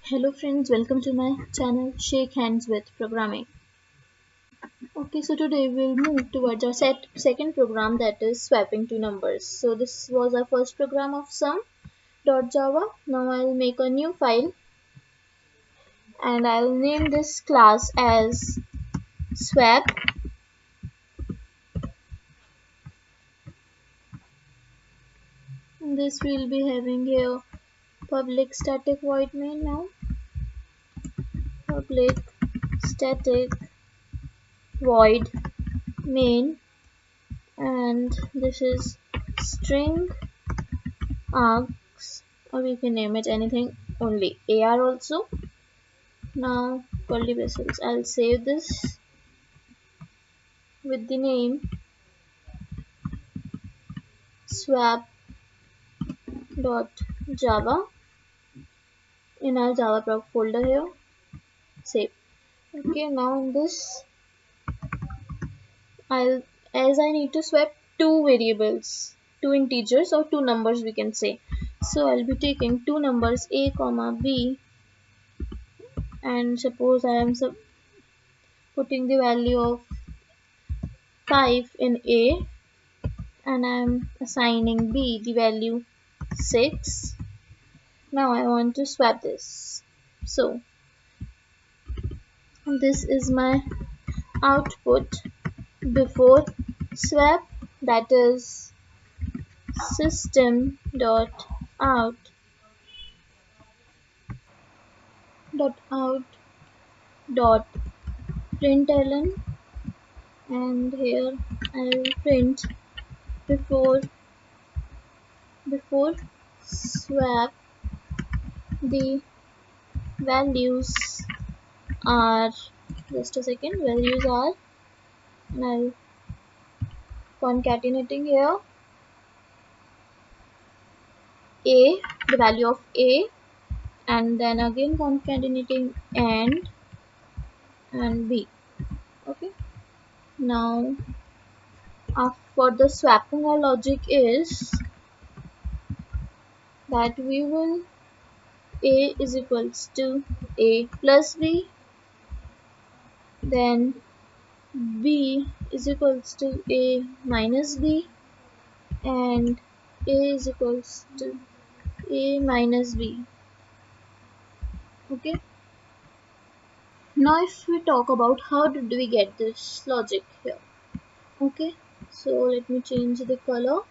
Hello friends, welcome to my channel Shake Hands with Programming. Okay, so today we'll move towards our second program, that is swapping two numbers. So this was our first program of sum.java. Now I'll make a new file and I'll name this class as swap. This will be having here public static void main. Now public static void main, and this is string args, or we can name it anything, only AR also. Now curly braces, I'll save this with the name swap.java in our Java proc folder here. Save. Okay, now in this as I need to swap two variables, two integers or two numbers we can say. So I'll be taking two numbers a comma b, and suppose I am putting the value of 5 in a, and I'm assigning b the value 6. Now I want to swap this. So this is my output before swap, that is system dot println, and here I'll print before swap the values are, just a second, values are, and I'll concatenating here a, the value of a, and then again concatenating and b. Okay, now for the swapping, our logic is that we will a is equals to a plus b, then b is equals to a minus b, and a is equals to a minus b. Okay, now if we talk about how did we get this logic here. Okay, so let me change the color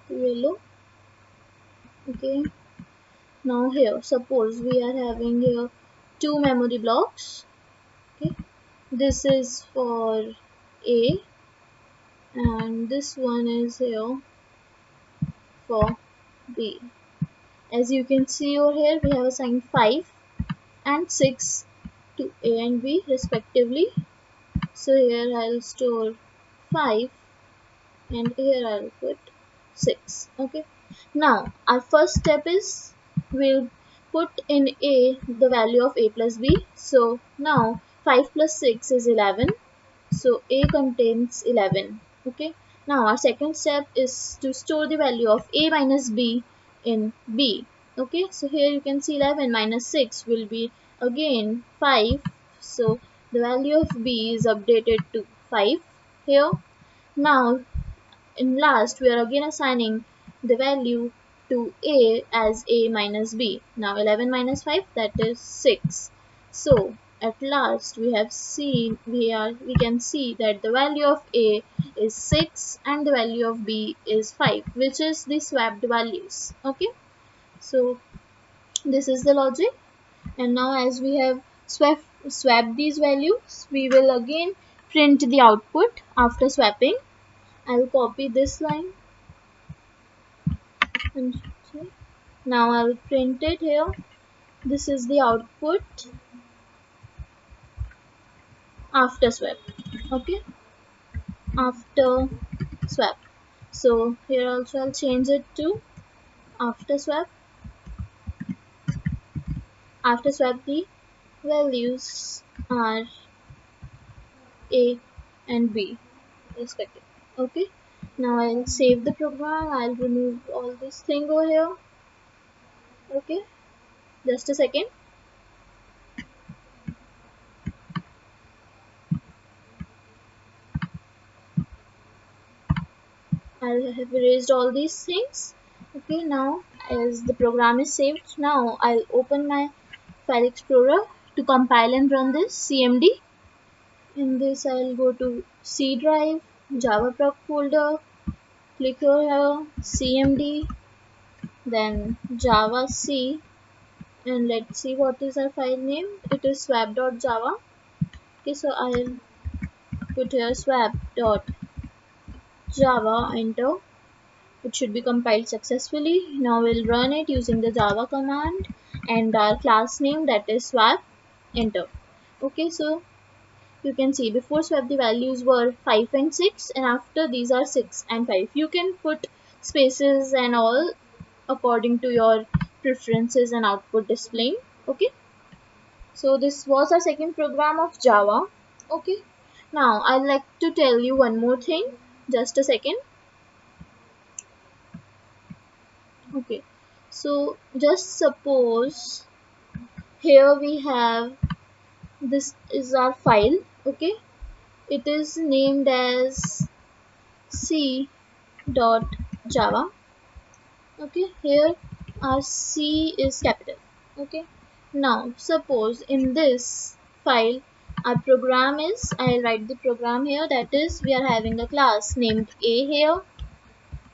to yellow. Okay, now here suppose we are having here two memory blocks. Okay, this is for a and this one is here for b. As you can see over here, we have assigned 5 and 6 to a and b respectively. So here I'll store 5 and here I'll put 6. Okay, now our first step is we'll put in a the value of a plus b. So now 5 plus 6 is 11, so a contains 11. Okay, now our second step is to store the value of a minus b in b. Okay, so here you can see 11 minus 6 will be again 5, so the value of b is updated to 5 here. Now in last, we are again assigning the value to a as a minus b. Now 11 minus 5, that is 6. So at last we can see that the value of a is 6 and the value of b is 5, which is the swapped values. Okay, so this is the logic, and now as we have swapped these values, we will again print the output after swapping. I'll copy this line and now I'll print it here. This is the output after swap. Okay, after swap. So here also I'll change it to after swap. After swap, the values are a and b respectively. Okay, now I'll save the program. I'll remove all this thing over here. Okay, just a second. I have erased all these things. Okay, now as the program is saved, now I'll open my File Explorer to compile and run this CMD. In this I'll go to C drive, Java proc folder, click here, CMD, then Java C, and let's see what is our file name. It is swap.java. Okay, so I'll put here swap.java, enter. It should be compiled successfully. Now we'll run it using the Java command and our class name, that is swap, enter. Okay, so you can see before swap the values were 5 and 6, and after these are 6 and 5. You can put spaces and all according to your preferences and output displaying. Okay, so this was our second program of Java. Okay, now I'd like to tell you one more thing. Just a second. Okay, so just suppose here we have, this is our file. Okay, it is named as c dot java. Okay, here our C is capital. Okay, now suppose in this file our program is, I'll write the program here, that is we are having a class named A here.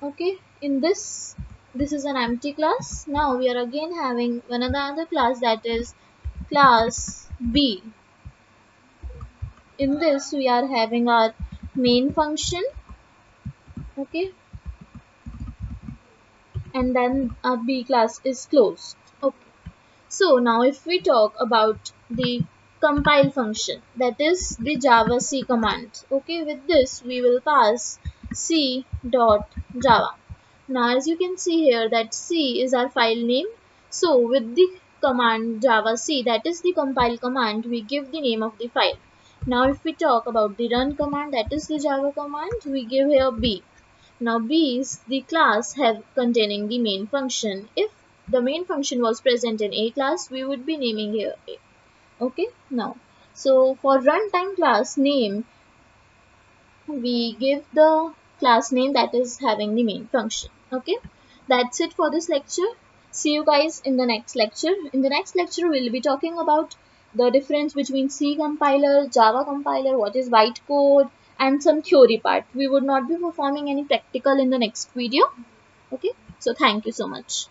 Okay, in this is an empty class. Now we are again having another class, that is class B. In this we are having our main function. Okay, and then our B class is closed. Okay, so now if we talk about the compile function, that is the Java C command. Okay, with this we will pass C dot Java. Now as you can see here that C is our file name. So with the command Java C, that is the compile command, we give the name of the file. Now if we talk about the run command, that is the Java command, we give here B. Now B is the class have containing the main function. If the main function was present in A class, we would be naming here A. Okay, now so for runtime class name, we give the class name that is having the main function. Okay, that's it for this lecture. See you guys in the next lecture. In the next lecture we'll be talking about the difference between C compiler, Java compiler, what is bytecode, and some theory part. We would not be performing any practical in the next video. Okay, so thank you so much.